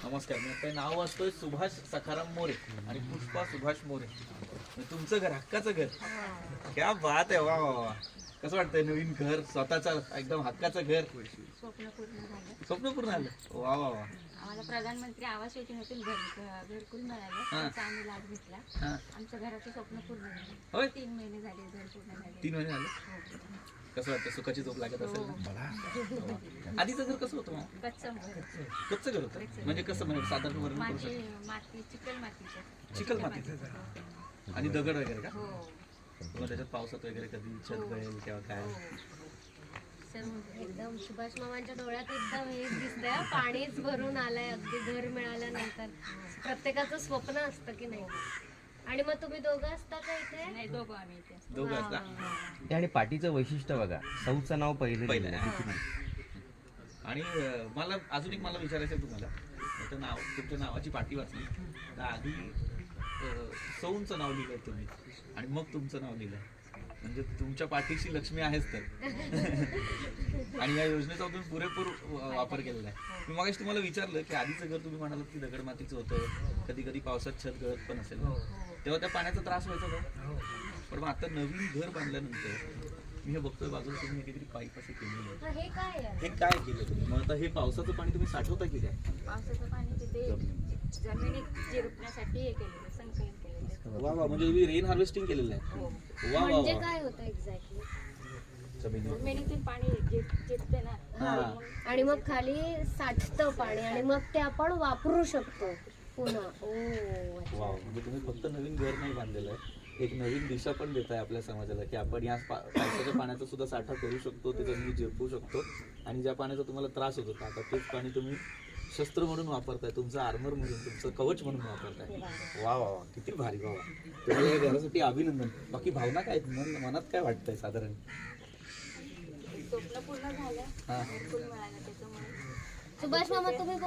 नमस्कार. मी आता नाव वाचतोय सुभाष सखाराम मोरे आणि पुष्पा सुभाष मोरे. तुमचं घर हक्काचं घर. क्या बात आहे. वा वा वा. कसं वाटतंय नवीन घर स्वतःचं एकदम हक्काचं घर. स्वप्न पूर्ण झालं. स्वप्न पूर्ण झालं. वा वा वा. आम्हाला प्रधानमंत्री आवास योजनेतून घरकुल मिळालं. त्याचा आम्ही लाभ घेतला. हा. आमचं घराचं स्वप्न पूर्ण होय? झालं. 3 महिने झाले घर पूर्ण झाले. 3 महिने झाले. कसं वाटतं सुखाची झोप लागत असेल ना? आधीचं घर कसं होतं मग? कच्चं घर. कच्चं घर होतं. म्हणजे कसं म्हणजे साधारण वर्णन करू शकतो? माती चिकल मातीचं. चिकल मातीचं आणि दगड वगैरे का? हो. मग त्याच्यात पावसात वगैरे कधी छत गळेल किंवा काय? एकदम सुभाष मामांच्या डोळ्यात एकदम हे दिसतंय, पाणीच भरून आलंय अगदी घर मिळाल्यानंतर. प्रत्येकाचं स्वप्न असतं की नाही. आणि मग तुम्ही दोघं असता का इथे? नाही, दोघं आम्ही इथे. दोघं असता. आणि पाटीचं वैशिष्ट्य बघा, सौचं नाव पहिलं आणि मला अजून एक मला विचारायचं आहे तुम्हाला. तुमचं नाव, तुमच्या नावाची पाटी वाचली तर आधी सौंचं नाव लिहिलंय तुम्ही आणि मग तुमचं नाव लिहिलंय. म्हणजे तुमच्या पाठीशी लक्ष्मी आहेच तर. आणि या योजनेचा तुम्ही पुरेपूर वापर केलेला आहे. मी मगाशी तुम्हाला विचारलं की आधीचं घर तुम्ही म्हणालात की दगड मातीचं होतं, कधी कधी पावसात छत गळत पण असेल, तेव्हा त्या पाण्याचा त्रास व्हायचा का? पण मग आता नवीन घर बांधल्यानंतर मी हे बघतोय बाजूला तुम्ही काहीतरी पाईप असे केलेले आहे. हे काय आहे? हे काय केलं तुम्ही? मग आता हे पावसाचं पाणी तुम्ही साठवता की काय? पावसाचं पाणी तिथे जमिनीत जिरपण्यासाठी हे केलेलं, संकलन केलेलं. वा वा. म्हणजे तुम्ही रेन हार्वेस्टिंग केलेलं आहे. हो. वा वा म्हणजे वा. काय होतं एक्झॅक्टली? जमिनीतून पाणी जिरते ना. हा. आणि मग खाली साठतं पाणी आणि मग ते आपण वापरू शकतो पुन्हा. ओ वाव. म्हणजे तुम्ही फक्त नवीन घर नाही बांधलेलं आहे, एक नवीन दिशा पण देत आहे आपल्या समाजाला की आपण या पावसाच्या पाण्याचा सुद्धा साठा करू शकतो, ते जमिनीत जिरपू शकतो. आणि ज्या पाण्याचा तुम्हाला त्रास होत होता आता तेच पाणी तुम्ही शस्त्र म्हणून वापरताय, तुमचं आर्मर म्हणून, तुमचं कवच म्हणून वापरताय. वा वा वा. किती भारी. वा वा. तर या घरासाठी अभिनंदन. बाकी भावना काय आहेत? मनात काय वाटतंय साधारण? स्वप्न पूर्ण झालं. हा. घरकुल मिळालं त्याच्यामुळे. सुभाष मामा तुम्ही